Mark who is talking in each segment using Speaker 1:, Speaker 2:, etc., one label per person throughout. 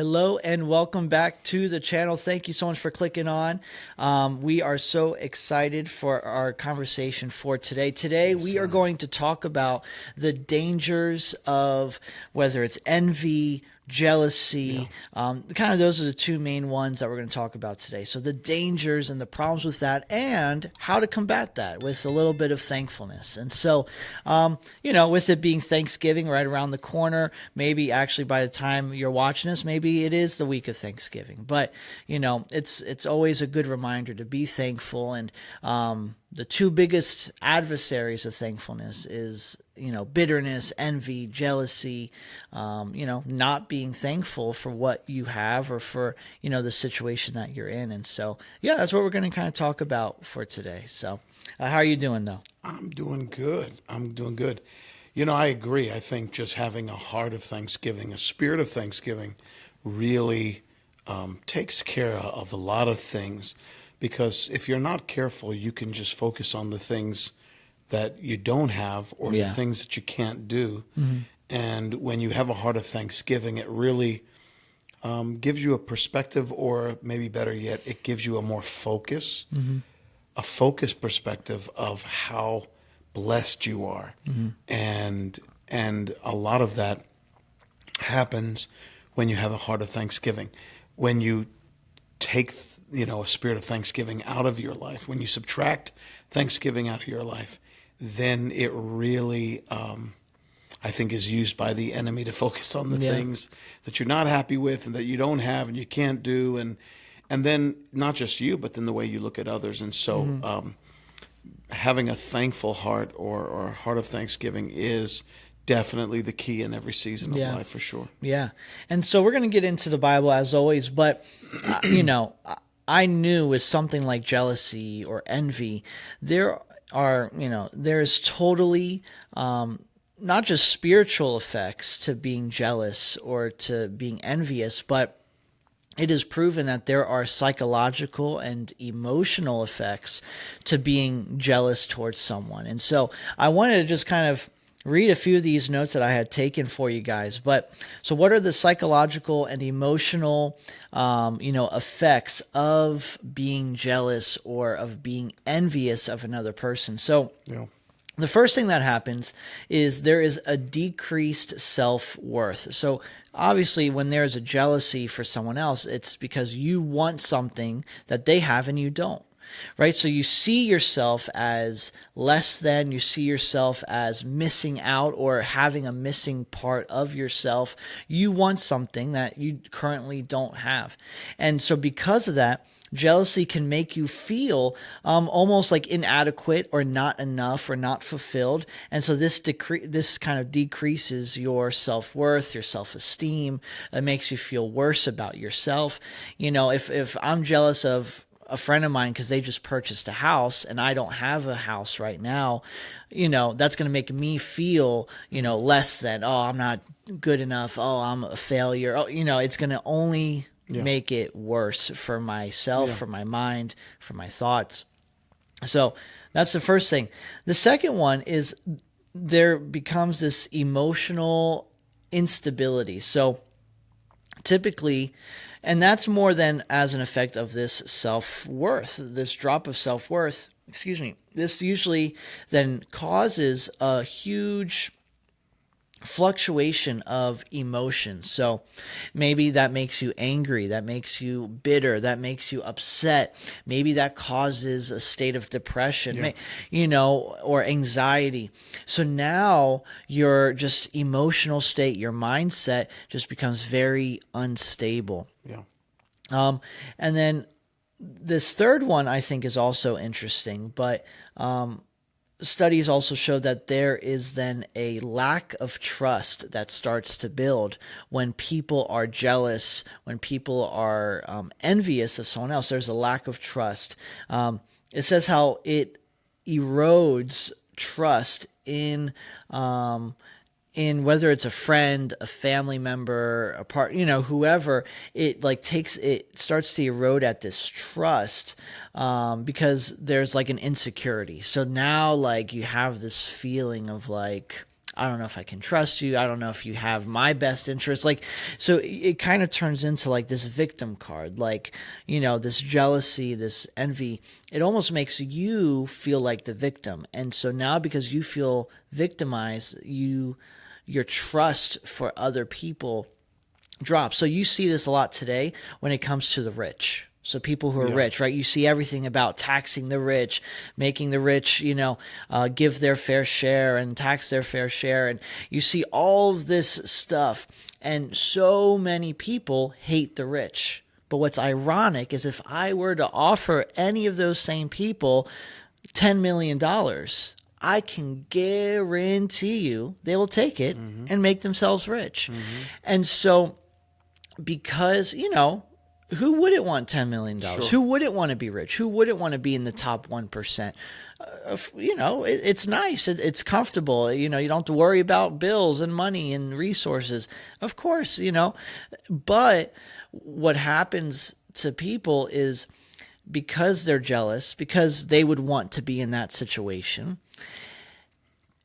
Speaker 1: Hello and welcome back to the channel. Thank you so much for clicking on. We are so excited for our conversation for today. Today we are going to talk about the dangers of whether it's envy, jealousy, kind of those are the two main ones that we're going to talk about today. So the dangers and the problems with that and how to combat that with a little bit of thankfulness. And so, with it being Thanksgiving right around the corner, maybe actually by the time you're watching this, maybe it is the week of Thanksgiving, but it's always a good reminder to be thankful. And, the two biggest adversaries of thankfulness is, bitterness, envy, jealousy, not being thankful for what you have or for, the situation that you're in. And so, that's what we're going to kind of talk about for today. So, how are you doing though?
Speaker 2: I'm doing good. I agree. I think just having a heart of thanksgiving, a spirit of thanksgiving really takes care of a lot of things. Because if you're not careful, you can just focus on the things that you don't have or the things that you can't do. Mm-hmm. And when you have a heart of thanksgiving, it really gives you a perspective, or maybe better yet, it gives you a more a focused perspective of how blessed you are. Mm-hmm. And a lot of that happens when you have a heart of thanksgiving. When you take a spirit of thanksgiving out of your life, when you subtract thanksgiving out of your life, then it really, I think, is used by the enemy to focus on the things that you're not happy with and that you don't have and you can't do. And then not just you, but then the way you look at others. And so having a thankful heart or a heart of thanksgiving is definitely the key in every season of life, for sure.
Speaker 1: Yeah. And so we're going to get into the Bible as always, but, I knew with something like jealousy or envy, there's totally not just spiritual effects to being jealous or to being envious, but it is proven that there are psychological and emotional effects to being jealous towards someone. And so I wanted to just kind of read a few of these notes that I had taken for you guys. So what are the psychological and emotional, effects of being jealous or of being envious of another person? So the first thing that happens is there is a decreased self-worth. So obviously when there's a jealousy for someone else, it's because you want something that they have and you don't. Right? So you see yourself as less than, you see yourself as missing out or having a missing part of yourself. You want something that you currently don't have. And so because of that, jealousy can make you feel almost like inadequate or not enough or not fulfilled. And so this kind of decreases your self-worth, your self-esteem. It makes you feel worse about yourself. If I'm jealous of a friend of mine because they just purchased a house and I don't have a house right now, that's going to make me feel, less than, oh, I'm not good enough. Oh, I'm a failure. Oh, it's going to only make it worse for myself, for my mind, for my thoughts. So that's the first thing. The second one is there becomes this emotional instability. So typically, and that's more than as an effect of this self-worth, this drop of self-worth, this usually then causes a huge fluctuation of emotions. So maybe that makes you angry, that makes you bitter, that makes you upset. Maybe that causes a state of depression, or anxiety. So now your just emotional state, your mindset just becomes very unstable. And then this third one I think is also interesting, but studies also show that there is then a lack of trust that starts to build when people are jealous, when people are envious of someone else. There's a lack of trust. It says how it erodes trust in whether it's a friend, a family member, a part, whoever. It starts to erode at this trust because there's like an insecurity. So now you have this feeling of I don't know if I can trust you. I don't know if you have my best interest. Like, so it kind of turns into like this victim card, like, this jealousy, this envy. It almost makes you feel like the victim. And so now because you feel victimized, your trust for other people drops. So you see this a lot today when it comes to the rich. So people who are rich, right? You see everything about taxing the rich, making the rich, give their fair share and tax their fair share. And you see all of this stuff. And so many people hate the rich. But what's ironic is if I were to offer any of those same people $10 million, I can guarantee you they will take it and make themselves rich. And so because, who wouldn't want $10 million?
Speaker 2: Sure.
Speaker 1: Who wouldn't want to be rich? Who wouldn't want to be in the top 1%? It's nice. It's comfortable. You don't have to worry about bills and money and resources. Of course, But what happens to people is because they're jealous, because they would want to be in that situation,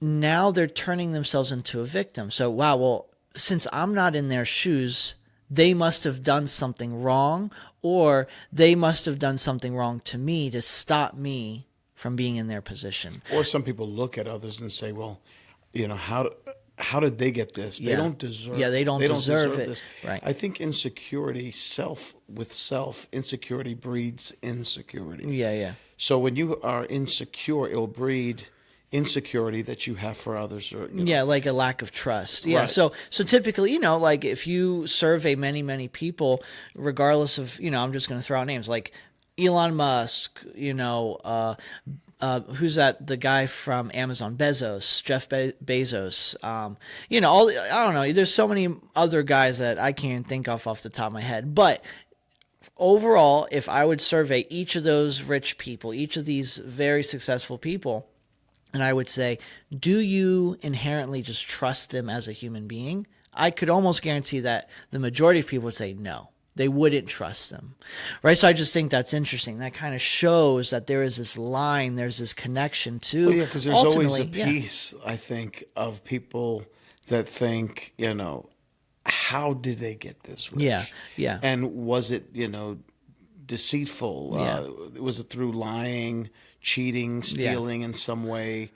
Speaker 1: now they're turning themselves into a victim. So, wow, well, since I'm not in their shoes, they must have done something wrong, or they must have done something wrong to me to stop me from being in their position.
Speaker 2: Or some people look at others and say, well, how did they get this? They don't deserve.
Speaker 1: Yeah, they don't deserve it.
Speaker 2: This.
Speaker 1: Right.
Speaker 2: I think insecurity, insecurity breeds insecurity.
Speaker 1: Yeah.
Speaker 2: So when you are insecure, it'll breed insecurity that you have for others. Or,
Speaker 1: like a lack of trust. Yeah.
Speaker 2: Right.
Speaker 1: So typically, like if you survey many people, regardless of, I'm just going to throw out names like Elon Musk, who's that? The guy from Amazon, Bezos, Jeff Bezos. I don't know. There's so many other guys that I can't think of off the top of my head. But overall, if I would survey each of those rich people, each of these very successful people, and I would say, do you inherently just trust them as a human being? I could almost guarantee that the majority of people would say no. They wouldn't trust them, right? So I just think that's interesting. That kind of shows that there is this line, there's this connection to.
Speaker 2: Well, yeah, because there's always a piece, I think, of people that think, how did they get this rich?
Speaker 1: Yeah.
Speaker 2: And was it, deceitful? Was it through lying, cheating, stealing in some way?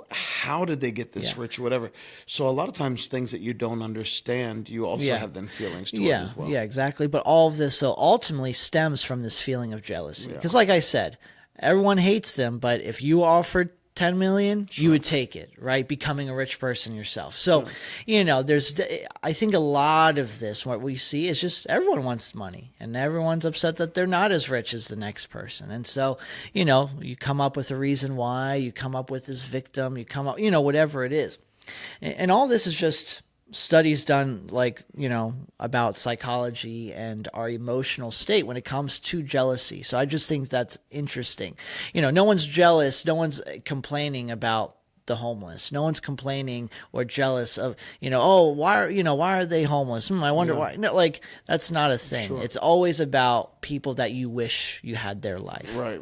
Speaker 2: How did they get this rich or whatever? So a lot of times things that you don't understand, you also have them feelings toward as well.
Speaker 1: Yeah, exactly. But all of this ultimately stems from this feeling of jealousy. Because like I said, everyone hates them, but if you offered 10 million, you would take it, right? Becoming a rich person yourself. So, I think a lot of this, what we see is just everyone wants money and everyone's upset that they're not as rich as the next person. And so, you come up with a reason why, you come up with this victim, you come up, whatever it is. And all this is just studies done about psychology and our emotional state when it comes to jealousy. So I just think that's interesting. No one's jealous. No one's complaining about the homeless. No one's complaining or jealous of, why are they homeless? I wonder why. No, that's not a thing.
Speaker 2: Sure.
Speaker 1: It's always about people that you wish you had their life.
Speaker 2: Right.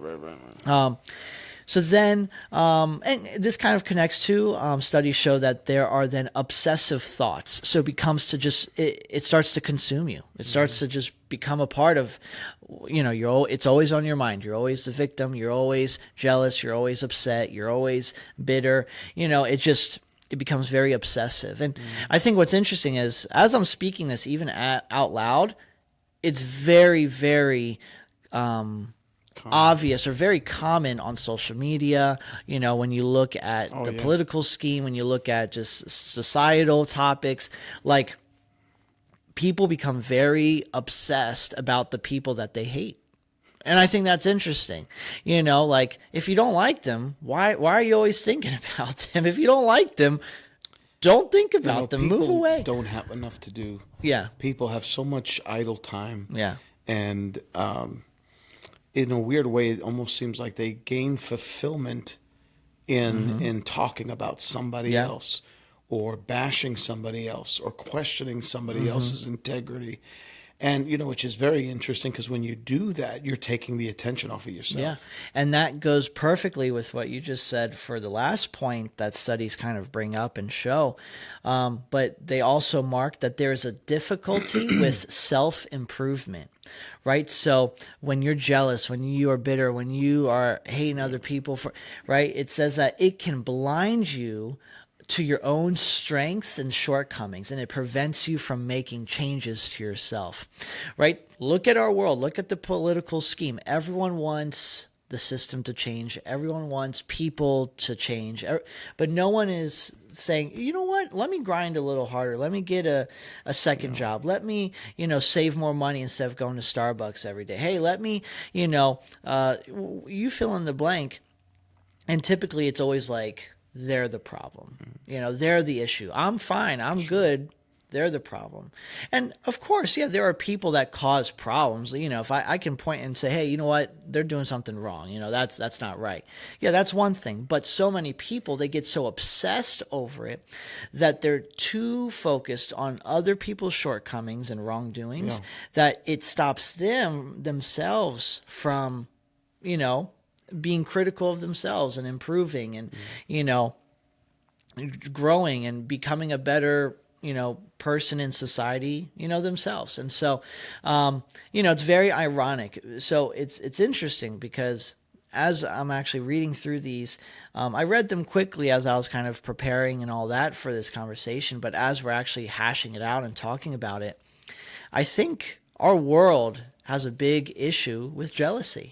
Speaker 1: So then, and this kind of connects to studies show that there are then obsessive thoughts. So it becomes to just, it starts to consume you. It starts to just become a part of, it's always on your mind. You're always the victim. You're always jealous. You're always upset. You're always bitter. It becomes very obsessive. And I think what's interesting is as I'm speaking this even out loud, it's very, very, obvious or very common on social media, when you look at the political scheme, when you look at just societal topics, people become very obsessed about the people that they hate. And I think that's interesting. If you don't like them, why are you always thinking about them? If you don't like them, don't think about them. Move away.
Speaker 2: Don't have enough to do.
Speaker 1: Yeah.
Speaker 2: People have so much idle time.
Speaker 1: Yeah.
Speaker 2: And, in a weird way, it almost seems like they gain fulfillment in talking about somebody else or bashing somebody else or questioning somebody else's integrity. And, which is very interesting because when you do that, you're taking the attention off of yourself.
Speaker 1: Yeah. And that goes perfectly with what you just said for the last point that studies kind of bring up and show. But they also mark that there's a difficulty with self-improvement, right? So when you're jealous, when you are bitter, when you are hating other people for, right? It says that it can blind you to your own strengths and shortcomings, and it prevents you from making changes to yourself, right? Look at our world. Look at the political scheme. Everyone wants the system to change. Everyone wants people to change. But no one is saying, you know what, let me grind a little harder. Let me get a second job. Let me, save more money instead of going to Starbucks every day. Hey, let me, you fill in the blank. And typically it's always like, they're the problem. They're the issue. I'm fine. I'm good. They're the problem. And of course, yeah, there are people that cause problems. If I can point and say, hey, you know what? They're doing something wrong. That's not right. Yeah, that's one thing. But so many people, they get so obsessed over it that they're too focused on other people's shortcomings and wrongdoings that it stops themselves from, being critical of themselves and improving and, growing and becoming a better, person in society, themselves. And so, it's very ironic. So it's interesting because as I'm actually reading through these, I read them quickly as I was kind of preparing and all that for this conversation. But as we're actually hashing it out and talking about it, I think our world has a big issue with jealousy.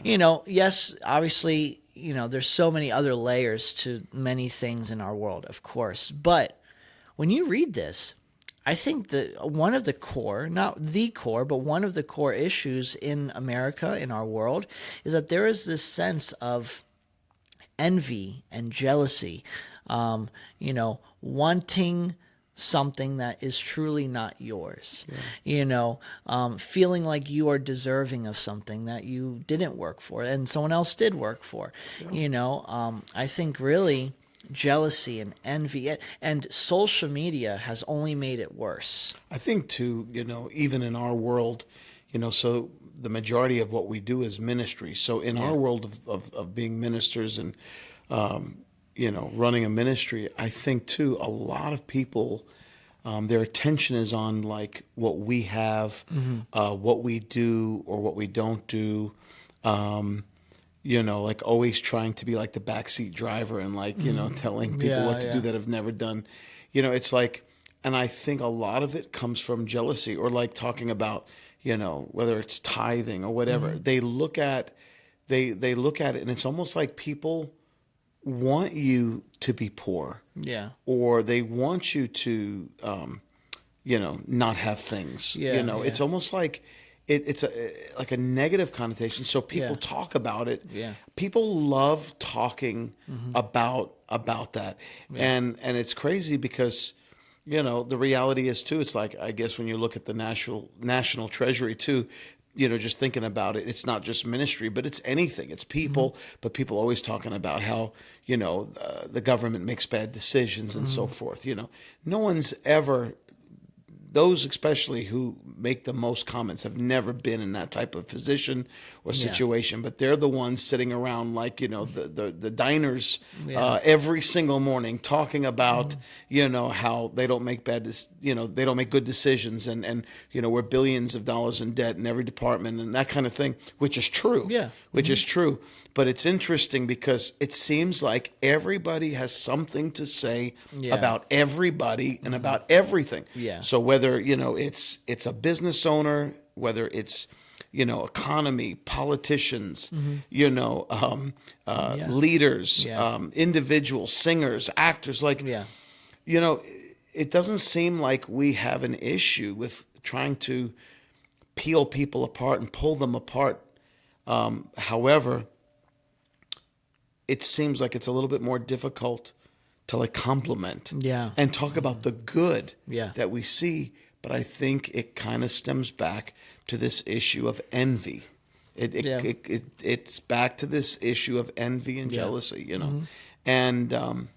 Speaker 1: Yes, obviously, there's so many other layers to many things in our world, of course. But when you read this, I think that one of the core, not the core, but one of the core issues in America, in our world, is that there is this sense of envy and jealousy, wanting something that is truly not yours, feeling like you are deserving of something that you didn't work for and someone else did work for. I think really jealousy and envy and social media has only made it worse.
Speaker 2: I think too, even in our world, so the majority of what we do is ministry. So in our world of being ministers and, running a ministry, I think too, a lot of people, their attention is on like what we have, what we do or what we don't do. Like always trying to be like the backseat driver and like, telling people what to do that have never done. It's like, and I think a lot of it comes from jealousy or like talking about, whether it's tithing or whatever. They look at it and it's almost like people want you to be poor.
Speaker 1: Yeah.
Speaker 2: Or they want you to, not have things. It's almost like it's like a negative connotation. So people talk about it.
Speaker 1: Yeah.
Speaker 2: People love talking about that. Yeah. And it's crazy because, the reality is too, it's like, I guess when you look at the national treasury too, just thinking about it, it's not just ministry, but it's anything. It's people, but people always talking about how, the government makes bad decisions and so forth. No one's ever, those especially who make the most comments have never been in that type of position or situation, but they're the ones sitting around like, the diners every single morning talking about, how they don't make they don't make good decisions and we're billions of dollars in debt in every department and that kind of thing, which is true. Yeah. Which is true. But it's interesting because it seems like everybody has something to say about everybody and about everything. Yeah. So whether, it's a business owner, whether it's, economy, politicians, leaders, individuals, singers, actors, like, it doesn't seem like we have an issue with trying to peel people apart and pull them apart. However, it seems like it's a little bit more difficult to like compliment and talk about the good that we see. But I think it kind of stems back to this issue of envy. It's back to this issue of envy and jealousy, And and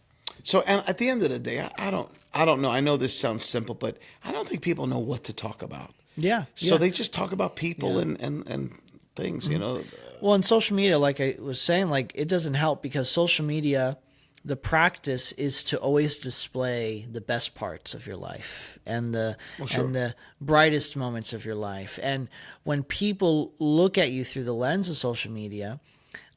Speaker 2: at the end of the day, I don't know. I know this sounds simple, but I don't think people know what to talk about.
Speaker 1: Yeah.
Speaker 2: So
Speaker 1: Yeah.
Speaker 2: they just talk about people
Speaker 1: Yeah.
Speaker 2: and things, you know.
Speaker 1: Well, in social media, like I was saying, like it doesn't help because social media, the practice is to always display the best parts of your life and the
Speaker 2: Well, sure.
Speaker 1: and the brightest moments of your life. And when people look at you through the lens of social media,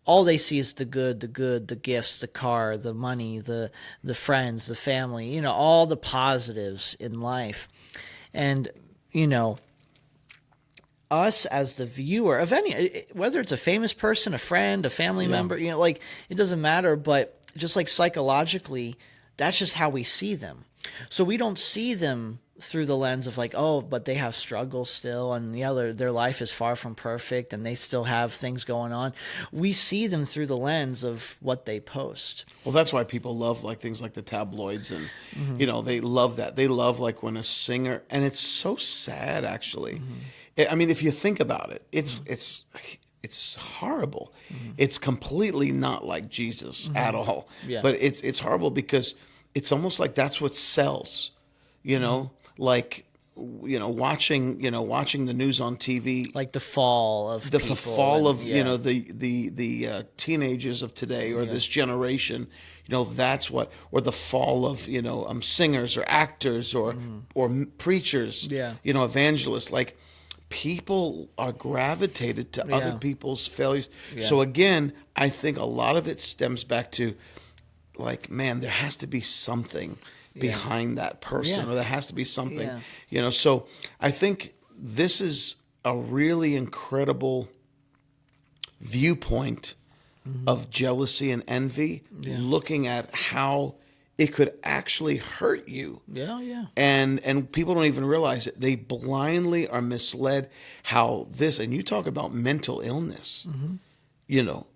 Speaker 1: all they see is the good, the gifts, the car, the money, the friends, the family, you know, all the positives in life. And, you know, us as the viewer of any, whether it's a famous person, a friend, a family member, you know, like it doesn't matter, but just like psychologically, that's just how we see them. So we don't see them through the lens of like, oh, but they have struggles still, and yeah, their life is far from perfect, and they still have things going on. We see them through the lens of what they post.
Speaker 2: Well, that's why people love like things like the tabloids, and you know, they love that. They love like when a singer, and it's so sad actually. I mean, if you think about it, it's horrible. It's completely not like Jesus at all.
Speaker 1: Yeah.
Speaker 2: But it's horrible because it's almost like that's what sells, you know, like watching the news on TV,
Speaker 1: Like the fall of
Speaker 2: the
Speaker 1: people
Speaker 2: fall
Speaker 1: and,
Speaker 2: of
Speaker 1: yeah.
Speaker 2: the teenagers of today or this generation. You know, that's what, or the fall of singers or actors or preachers.
Speaker 1: Yeah.
Speaker 2: You know, evangelists. Like people are gravitated to other
Speaker 1: Yeah.
Speaker 2: people's failures.
Speaker 1: Yeah.
Speaker 2: So again, I think a lot of it stems back to like, man, there has to be something behind that person,
Speaker 1: Yeah.
Speaker 2: or there has to be something,
Speaker 1: Yeah.
Speaker 2: So I think this is a really incredible viewpoint of jealousy and envy, looking at how it could actually hurt you.
Speaker 1: Yeah, yeah.
Speaker 2: And people don't even realize it. They blindly are misled how this, and you talk about mental illness, you know,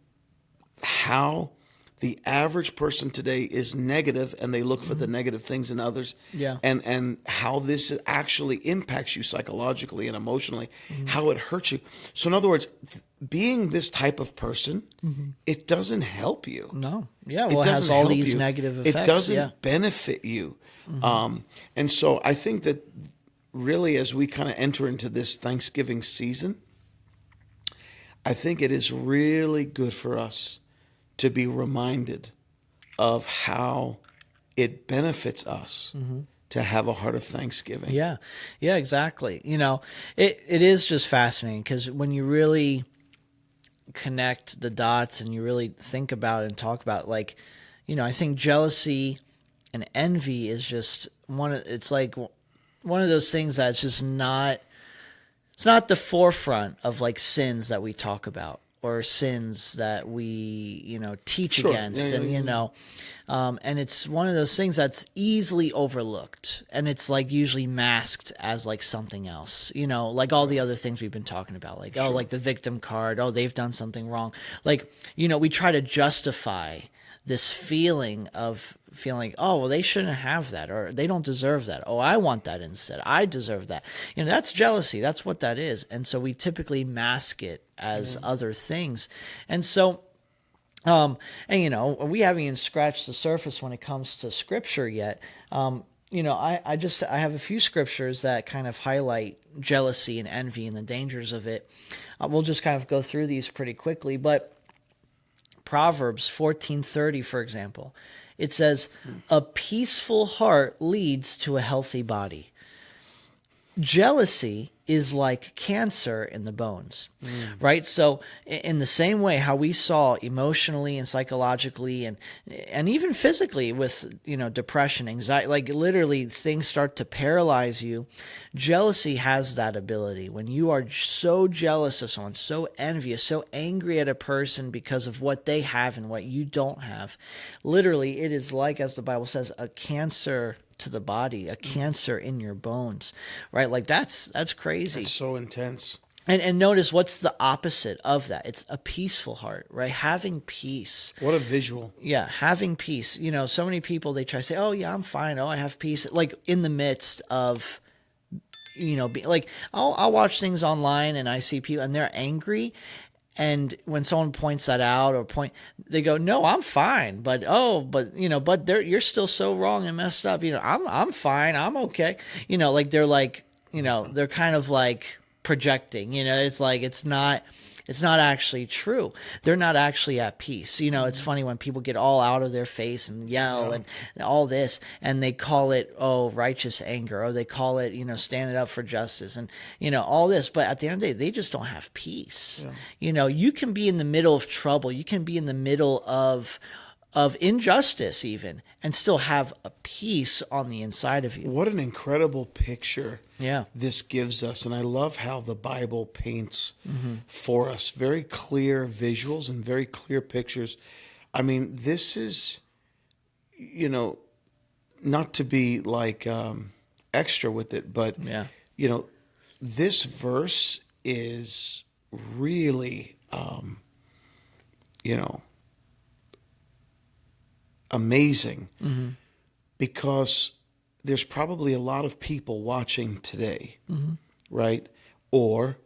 Speaker 2: how the average person today is negative and they look for the negative things in others.
Speaker 1: Yeah.
Speaker 2: And how this actually impacts you psychologically and emotionally, how it hurts you. So in other words, being this type of person, it doesn't help you.
Speaker 1: No. Yeah, well, it has all
Speaker 2: help
Speaker 1: these
Speaker 2: you.
Speaker 1: negative effects.
Speaker 2: It doesn't
Speaker 1: yeah.
Speaker 2: benefit you. And so I think that really as we kind of enter into this Thanksgiving season, I think it is really good for us to be reminded of how it benefits us to have a heart of thanksgiving.
Speaker 1: Yeah. Yeah, exactly. You know, it is just fascinating because when you really connect the dots and you really think about it and talk about, like, you know, I think jealousy and envy is just it's like one of those things that's just it's not the forefront of like sins that we talk about or sins that we, you know, teach
Speaker 2: Sure.
Speaker 1: against.
Speaker 2: Yeah,
Speaker 1: And, you know, and it's one of those things that's easily overlooked, and it's like usually masked as like something else, you know, like all the other things we've been talking about, like, oh, like the victim card, oh, they've done something wrong. Like, you know, we try to justify this feeling of feeling, oh, well, they shouldn't have that, or they don't deserve that. Oh, I want that instead. I deserve that. You know, that's jealousy. That's what that is. And so we typically mask it as other things. And so, and you know, we haven't even scratched the surface when it comes to scripture yet. You know, I have a few scriptures that kind of highlight jealousy and envy and the dangers of it. We'll just kind of go through these pretty quickly, but Proverbs 14:30, for example, it says, "A peaceful heart leads to a healthy body." Jealousy is like cancer in the bones, right? So in the same way how we saw emotionally and psychologically and even physically with, you know, depression, anxiety, like literally things start to paralyze you, jealousy has that ability. When you are so jealous of someone, so envious, so angry at a person because of what they have and what you don't have, literally it is like, as the Bible says, a cancer to the body, a cancer in your bones, right? Like that's crazy.
Speaker 2: It's so intense.
Speaker 1: And notice what's the opposite of that? It's a peaceful heart, right? Having peace.
Speaker 2: What a visual.
Speaker 1: Yeah, having peace. You know, so many people, they try to say, oh yeah, I'm fine. Oh, I have peace. Like in the midst of, you know, like I'll watch things online and I see people and they're angry. And when someone points that out they go, no, I'm fine. But you know, but you're still so wrong and messed up. You know, I'm fine. I'm okay. You know, like they're like they're kind of like projecting. It's like it's not actually true. They're not actually at peace. It's funny when people get all out of their face and yell and all this, and they call it, righteous anger, or they call it, standing up for justice and, all this. But at the end of the day, they just don't have peace. Yeah. You can be in the middle of trouble. You can be in the middle of injustice even, and still have a peace on the inside of you.
Speaker 2: What an incredible picture
Speaker 1: Yeah.
Speaker 2: this gives us. And I love how the Bible paints for us very clear visuals and very clear pictures. I mean, this is, not to be like extra with it, but,
Speaker 1: Yeah.
Speaker 2: This verse is really, amazing because there's probably a lot of people watching today, right? Or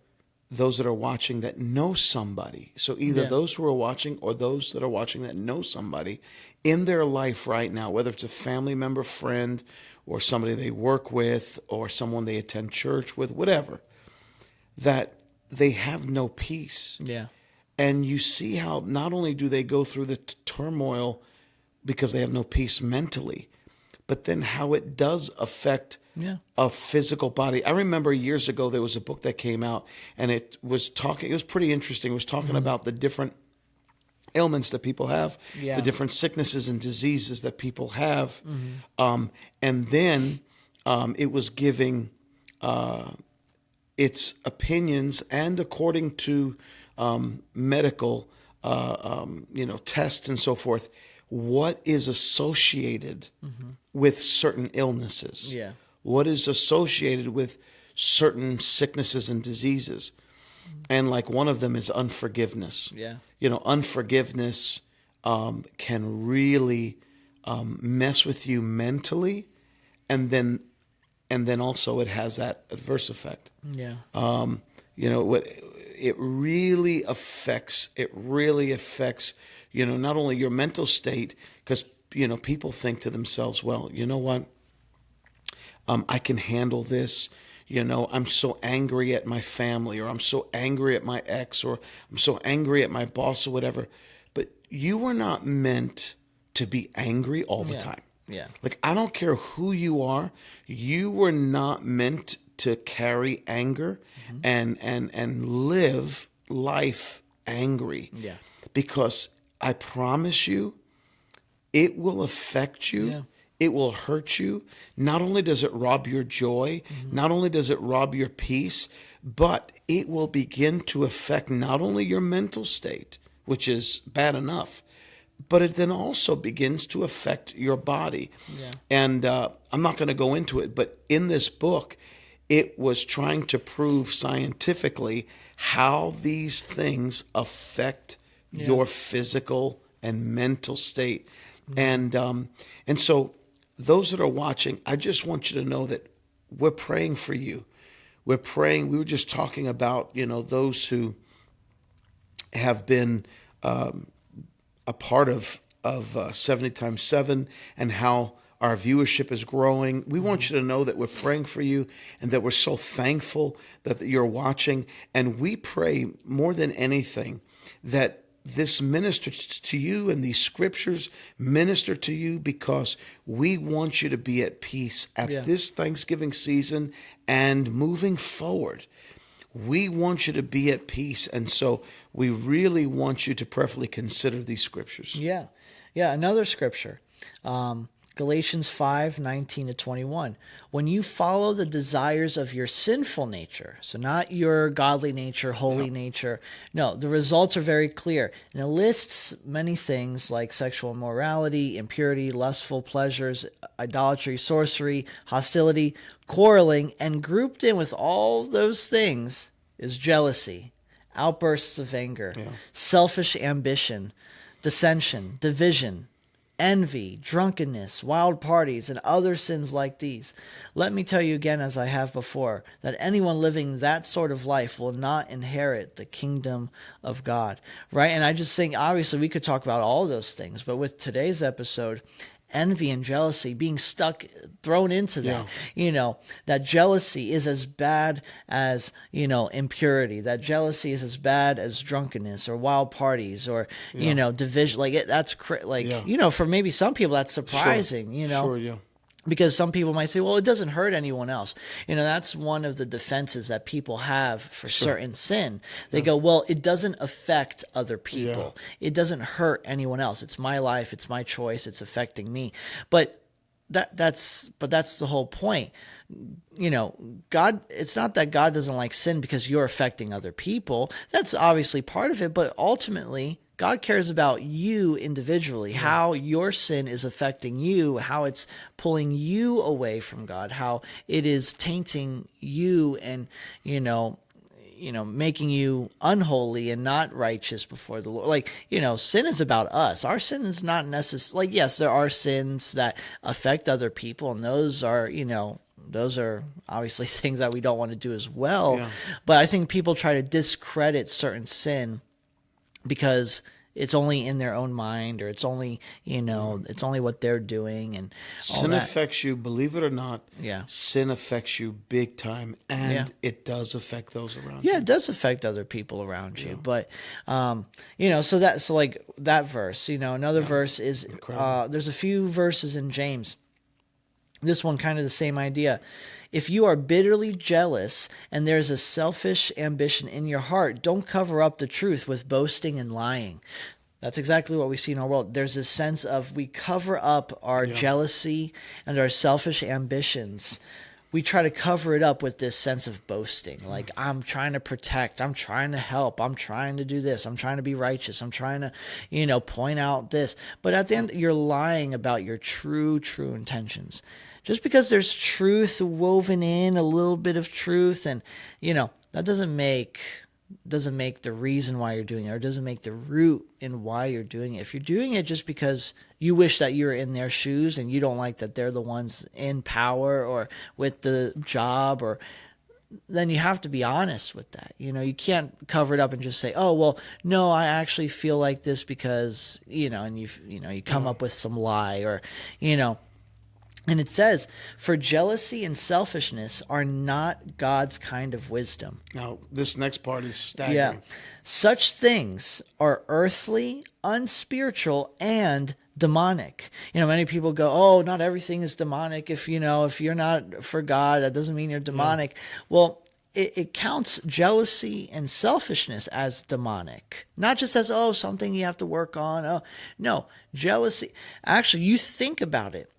Speaker 2: those that are watching that know somebody. So either those who are watching or those that are watching that know somebody in their life right now, whether it's a family member, friend, or somebody they work with, or someone they attend church with, whatever, that they have no peace.
Speaker 1: Yeah.
Speaker 2: And you see how not only do they go through the turmoil because they have no peace mentally, but then how it does affect a physical body. I remember years ago there was a book that came out, and it was pretty interesting. It was talking about the different ailments that people have, the different sicknesses and diseases that people have. And then it was giving its opinions, and according to medical tests and so forth, what is associated with certain illnesses.
Speaker 1: Yeah.
Speaker 2: What is associated with certain sicknesses and diseases. And like one of them is unforgiveness.
Speaker 1: Yeah.
Speaker 2: Unforgiveness can really mess with you mentally, and then also it has that adverse effect.
Speaker 1: Yeah.
Speaker 2: What it really affects. It really affects. Not only your mental state, because people think to themselves, well, you know what? I can handle this. I'm so angry at my family, or I'm so angry at my ex, or I'm so angry at my boss, or whatever. But you were not meant to be angry all the time.
Speaker 1: Yeah.
Speaker 2: Like, I don't care who you are. You were not meant to carry anger and live life angry.
Speaker 1: Yeah.
Speaker 2: Because I promise you, it will affect you.
Speaker 1: Yeah.
Speaker 2: It will hurt you. Not only does it rob your joy, not only does it rob your peace, but it will begin to affect not only your mental state, which is bad enough, but it then also begins to affect your body.
Speaker 1: Yeah.
Speaker 2: And I'm not going to go into it, but in this book, it was trying to prove scientifically how these things affect your physical and mental state. And so those that are watching, I just want you to know that we're praying for you. We're praying. We were just talking about, those who have been a part of 70 times 7 and how our viewership is growing. We want you to know that we're praying for you and that we're so thankful that you're watching. And we pray more than anything that this ministers to you and these scriptures minister to you, because we want you to be at peace at this Thanksgiving season and moving forward. We want you to be at peace. And so we really want you to prayerfully consider these scriptures.
Speaker 1: Yeah. Yeah. Another scripture, Galatians 5:19-21. When you follow the desires of your sinful nature, so not your godly nature, holy nature. No, the results are very clear. And it lists many things like sexual immorality, impurity, lustful pleasures, idolatry, sorcery, hostility, quarreling, and grouped in with all those things is jealousy, outbursts of anger, selfish ambition, dissension, division, envy, drunkenness, wild parties, and other sins like these. Let me tell you again, as I have before, that anyone living that sort of life will not inherit the kingdom of God. Right? And I just think, obviously, we could talk about all those things, but with today's episode, envy and jealousy, being thrown into that,
Speaker 2: Yeah.
Speaker 1: that jealousy is as bad as, impurity, that jealousy is as bad as drunkenness or wild parties or,
Speaker 2: Yeah.
Speaker 1: division. Like
Speaker 2: Yeah.
Speaker 1: for maybe some people that's
Speaker 2: Sure.
Speaker 1: surprising,
Speaker 2: Sure. Yeah.
Speaker 1: because some people might say, well, it doesn't hurt anyone else. That's one of the defenses that people have for
Speaker 2: Sure.
Speaker 1: certain sin. They go, well, it doesn't affect other
Speaker 2: Yeah.
Speaker 1: people. It doesn't hurt anyone else. It's my life. It's my choice. It's affecting me. But that's the whole point. God, it's not that God doesn't like sin because you're affecting other people. That's obviously part of it, but ultimately God cares about you individually, how your sin is affecting you, how it's pulling you away from God, how it is tainting you and, making you unholy and not righteous before the Lord. Like, sin is about us. Our sin is not necessarily, like, yes, there are sins that affect other people, and those are obviously things that we don't want to do as well.
Speaker 2: Yeah.
Speaker 1: But I think people try to discredit certain sin because it's only in their own mind, or it's only, it's only what they're doing and all
Speaker 2: Sin
Speaker 1: that.
Speaker 2: affects you, believe it or not.
Speaker 1: Yeah.
Speaker 2: Sin affects you big time, and
Speaker 1: Yeah.
Speaker 2: it does affect those around
Speaker 1: Yeah,
Speaker 2: you.
Speaker 1: it does affect other people around you. But, so like that verse, another verse is,
Speaker 2: Incredible.
Speaker 1: there's a few verses in James. This one kind of the same idea. If you are bitterly jealous and there's a selfish ambition in your heart, don't cover up the truth with boasting and lying. That's exactly what we see in our world. There's this sense of we cover up our jealousy and our selfish ambitions. We try to cover it up with this sense of boasting. Like, I'm trying to protect, I'm trying to help, I'm trying to do this, I'm trying to be righteous, I'm trying to, point out this. But at the end, you're lying about your true intentions. Just because there's truth woven in, a little bit of truth, and that doesn't make the reason why you're doing it, or doesn't make the root in why you're doing it. If you're doing it just because you wish that you were in their shoes and you don't like that they're the ones in power or with the job, or then you have to be honest with that. You can't cover it up and just say, oh, well, no, I actually feel like this because, and you come up with some lie, or, and it says, for jealousy and selfishness are not God's kind of wisdom.
Speaker 2: Now, this next part is staggering.
Speaker 1: Yeah. Such things are earthly, unspiritual, and demonic. Many people go, oh, not everything is demonic. If you're not for God, that doesn't mean you're demonic. Well, it counts jealousy and selfishness as demonic, not just as, oh, something you have to work on. Oh, no, jealousy. Actually, you think about it.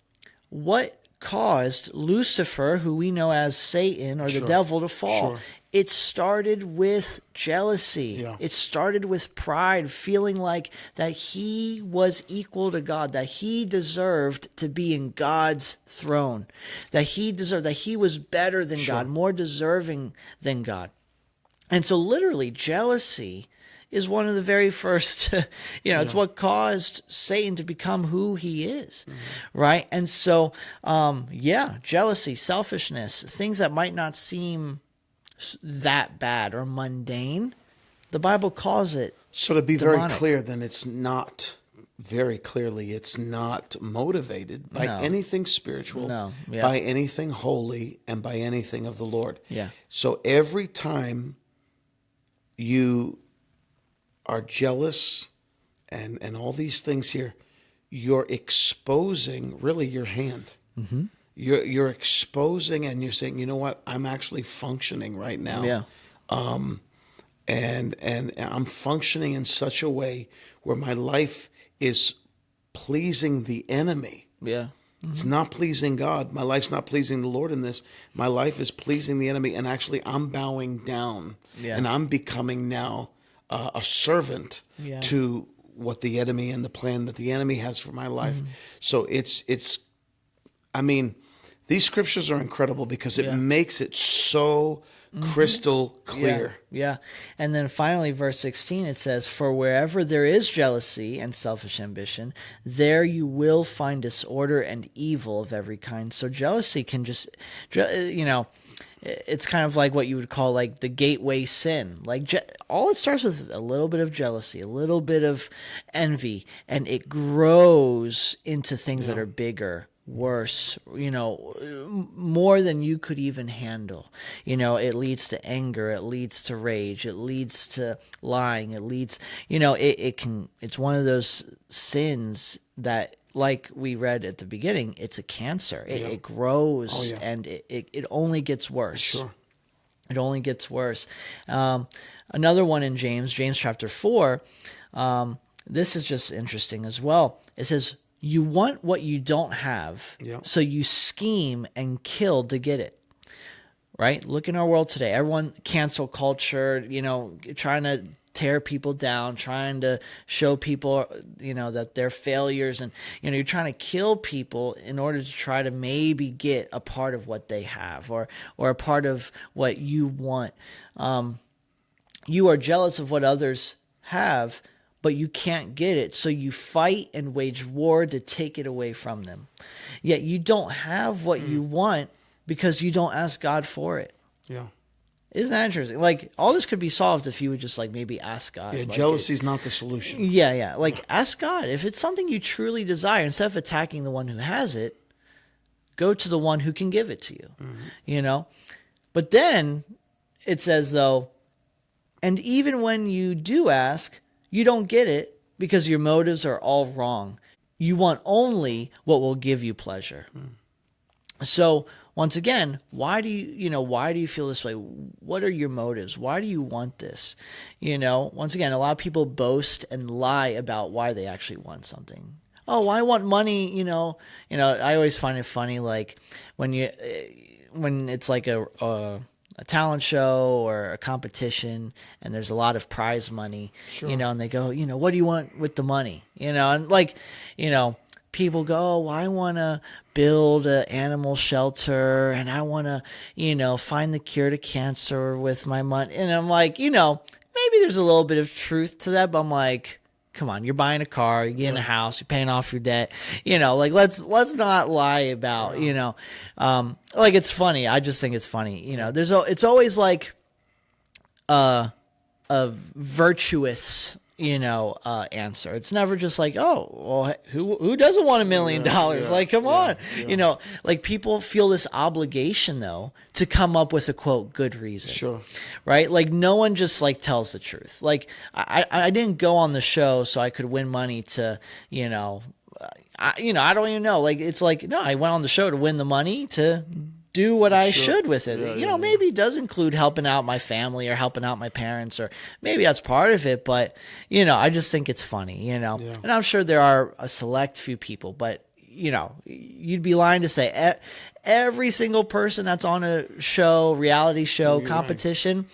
Speaker 1: What caused Lucifer, who we know as Satan or the devil, to fall?
Speaker 2: Sure.
Speaker 1: It started with jealousy.
Speaker 2: Yeah.
Speaker 1: It started with pride, feeling like that he was equal to God, that he deserved to be in God's throne, that he was better than God, more deserving than God. And so literally jealousy is one of the very first, it's what caused Satan to become who he is, right? And so, jealousy, selfishness, things that might not seem that bad or mundane, the Bible calls it
Speaker 2: So to be
Speaker 1: demonic.
Speaker 2: very clear, then it's not motivated by anything spiritual, by anything holy, and by anything of the Lord.
Speaker 1: Yeah.
Speaker 2: So every time you are jealous and all these things here, you're exposing really your hand. Mm-hmm. You're exposing, and you're saying, you know what, I'm actually functioning right now.
Speaker 1: Yeah.
Speaker 2: And I'm functioning in such a way where my life is pleasing the enemy.
Speaker 1: Yeah.
Speaker 2: It's not pleasing God. My life's not pleasing the Lord in this. My life is pleasing the enemy, and actually I'm bowing down, and I'm becoming now a servant to what the enemy and the plan that the enemy has for my life. So it's I mean, These scriptures are incredible because it
Speaker 1: Yeah.
Speaker 2: makes it so crystal
Speaker 1: Yeah,
Speaker 2: clear.
Speaker 1: yeah. And then finally, verse 16, it says, "For wherever there is jealousy and selfish ambition, there you will find disorder and evil of every kind." So jealousy can just, it's kind of like what you would call like the gateway sin. Like all it starts with a little bit of jealousy, a little bit of envy, and it grows into things that are bigger, worse, more than you could even handle. It leads to anger, it leads to rage, it leads to lying, it leads, it's one of those sins that, like we read at the beginning, it's a cancer. It grows and it only gets worse.
Speaker 2: Sure.
Speaker 1: It only gets worse. Another one in James chapter 4, this is just interesting as well. It says, "You want what you don't have, so you scheme and kill to get it." Right? Look in our world today. Everyone, cancel culture, trying to tear people down, trying to show people, that they're failures. And, you're trying to kill people in order to try to maybe get a part of what they have or a part of what you want. You are jealous of what others have, but you can't get it. So you fight and wage war to take it away from them. Yet you don't have what you want because you don't ask God for it.
Speaker 2: Yeah.
Speaker 1: Isn't that interesting? Like, all this could be solved if you would just, like, maybe ask God.
Speaker 2: Yeah,
Speaker 1: like,
Speaker 2: jealousy is not the solution.
Speaker 1: Yeah. Like, ask God. If it's something you truly desire, instead of attacking the one who has it, go to the one who can give it to you, But then it says, though, and even when you do ask, you don't get it because your motives are all wrong. You want only what will give you pleasure. So once again, why do you feel this way? What are your motives? Why do you want this? Once again, a lot of people boast and lie about why they actually want something. Oh, I want money. I always find it funny, like when it's like a talent show or a competition and there's a lot of prize money, and they go, what do you want with the money? And like, people go, oh, I want to build an animal shelter and I want to, find the cure to cancer with my money. And I'm like, maybe there's a little bit of truth to that, but I'm like, come on, you're buying a car, you're getting a house, you're paying off your debt, like let's not lie about, like it's funny. I just think it's funny. It's always like a virtuous, answer. It's never just like, oh, well, who doesn't want $1 million? Like, come on. Like people feel this obligation though to come up with a quote good reason.
Speaker 2: Sure.
Speaker 1: Right? Like no one just like tells the truth. Like I didn't go on the show so I could win money to, I don't even know. Like it's like, no, I went on the show to win the money to do what I should with it. Maybe it does include helping out my family or helping out my parents, or maybe that's part of it. But, I just think it's funny, and I'm sure there are a select few people, but, you'd be lying to say every single person that's on a show, reality show, competition,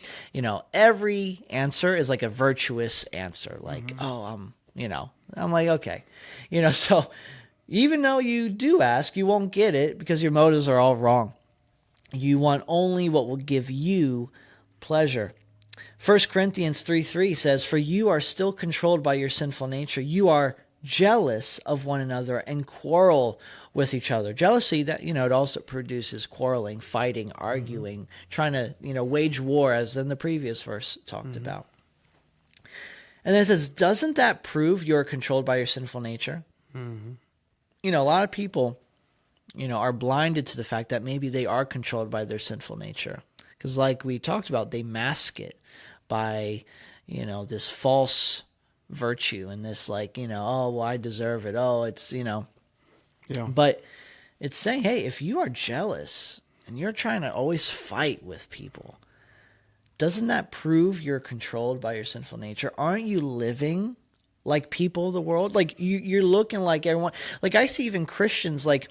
Speaker 1: every answer is like a virtuous answer. Like, I'm like, okay, so even though you do ask, you won't get it because your motives are all wrong. You want only what will give you pleasure. 1 Corinthians 3:3 says, "For you are still controlled by your sinful nature. You are jealous of one another and quarrel with each other." Jealousy, that it also produces quarreling, fighting, arguing, trying to wage war, as in the previous verse talked about. And then it says, "Doesn't that prove you're controlled by your sinful nature?" A lot of people are blinded to the fact that maybe they are controlled by their sinful nature. Because like we talked about, they mask it by, this false virtue and this like, oh, well, I deserve it. Oh, it's, Yeah. But it's saying, hey, if you are jealous and you're trying to always fight with people, doesn't that prove you're controlled by your sinful nature? Aren't you living like people of the world? Like you're looking like everyone. Like I see even Christians, like,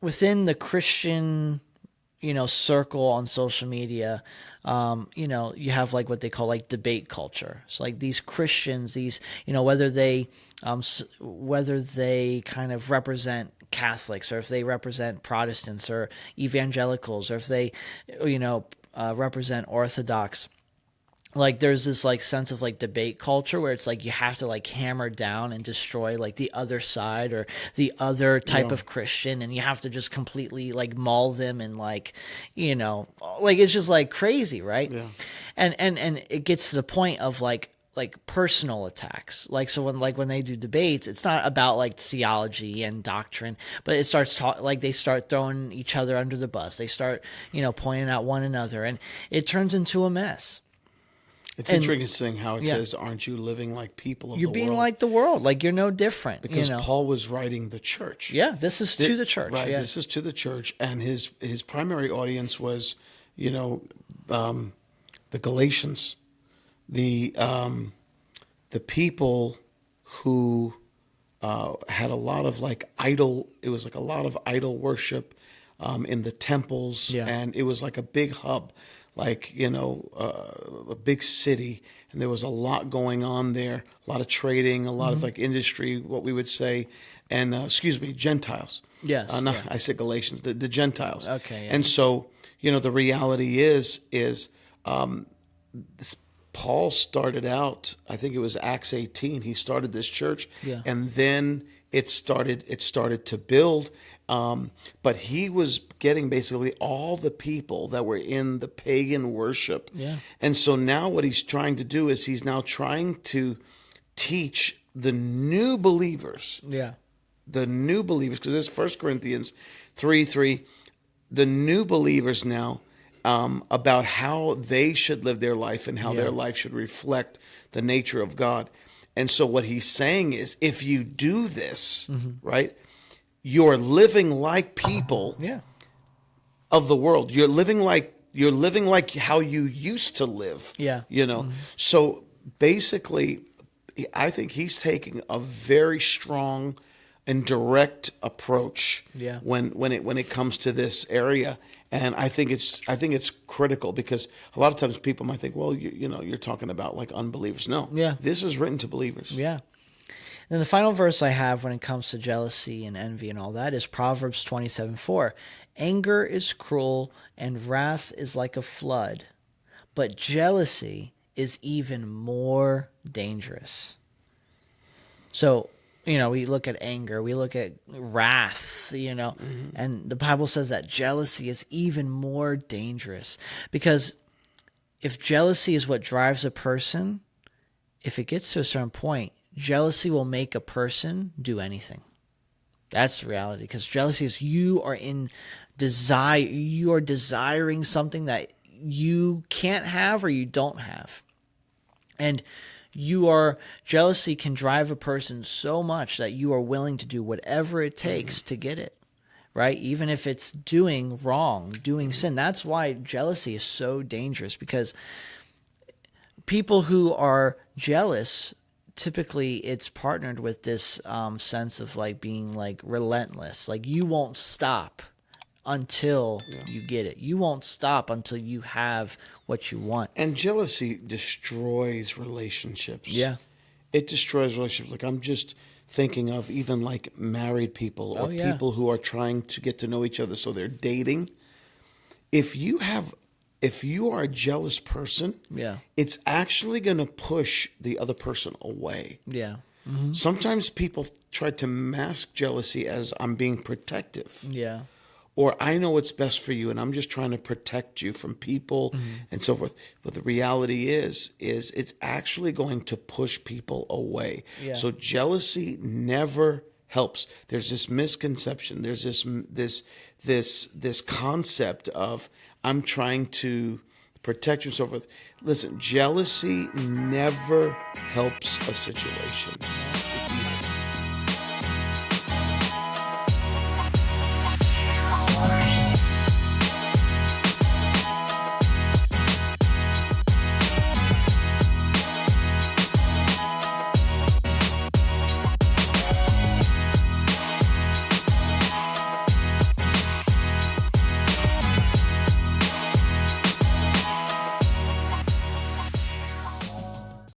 Speaker 1: within the Christian, circle on social media, you have like what they call like debate culture. So like these Christians, these, whether they kind of represent Catholics, or if they represent Protestants or evangelicals, or if they, represent Orthodox. Like there's this like sense of like debate culture where it's like you have to like hammer down and destroy like the other side or the other type of Christian, and you have to just completely like maul them, and like, like it's just like crazy, right?
Speaker 2: Yeah.
Speaker 1: And it gets to the point of like personal attacks. Like, so when they do debates, it's not about like theology and doctrine, but it starts like they start throwing each other under the bus. They start, pointing out one another, and it turns into a mess.
Speaker 2: It's interesting how it says, "Aren't you living like people of the world?"
Speaker 1: You're being like the world, like you're no different.
Speaker 2: Because Paul was writing the church.
Speaker 1: Yeah, this is to the church.
Speaker 2: Right,
Speaker 1: yeah.
Speaker 2: this is to the church, and his primary audience was, the Galatians, the people who had a lot of like idol. It was like a lot of idol worship in the temples, and it was like a big hub. Like, a big city, and there was a lot going on there, a lot of trading, a lot of like industry, what we would say, and Gentiles.
Speaker 1: Yes.
Speaker 2: I said Galatians, the Gentiles.
Speaker 1: Okay. Yeah.
Speaker 2: And so, the reality is Paul started out, I think it was Acts 18, he started this church, and then it started to build. But he was getting basically all the people that were in the pagan worship.
Speaker 1: Yeah.
Speaker 2: And so now what he's trying to do is he's now trying to teach the new believers.
Speaker 1: Yeah.
Speaker 2: The new believers, because it's 1 Corinthians 3:3, the new believers now about how they should live their life and how their life should reflect the nature of God. And so what he's saying is, if you do this, right, you're living like people of the world. You're living like how you used to live.
Speaker 1: Yeah.
Speaker 2: So basically, I think he's taking a very strong and direct approach when it comes to this area. And I think it's critical, because a lot of times people might think, well, you're talking about like unbelievers. No.
Speaker 1: Yeah.
Speaker 2: This is written to believers.
Speaker 1: Yeah. And the final verse I have when it comes to jealousy and envy and all that is Proverbs 27:4. Anger is cruel and wrath is like a flood, but jealousy is even more dangerous. So, we look at anger, we look at wrath, and the Bible says that jealousy is even more dangerous, because if jealousy is what drives a person, if it gets to a certain point, jealousy will make a person do anything. That's the reality, because jealousy is you are desiring something that you can't have or you don't have. And jealousy can drive a person so much that you are willing to do whatever it takes to get it, right? Even if it's doing wrong, doing sin. That's why jealousy is so dangerous, because people who are jealous, typically it's partnered with this sense of like being like relentless. Like you won't stop until you get it. You won't stop until you have what you want.
Speaker 2: And jealousy destroys relationships.
Speaker 1: Yeah.
Speaker 2: It destroys relationships. Like, I'm just thinking of even like married people or people who are trying to get to know each other, so they're dating. If you are a jealous person, it's actually going to push the other person away.
Speaker 1: Yeah.
Speaker 2: Sometimes people try to mask jealousy as, I'm being protective.
Speaker 1: Yeah.
Speaker 2: Or I know what's best for you, and I'm just trying to protect you from people and so forth. But the reality is it's actually going to push people away.
Speaker 1: Yeah.
Speaker 2: So jealousy never helps. There's this misconception. There's this concept of, I'm trying to protect you and so forth. Listen, jealousy never helps a situation.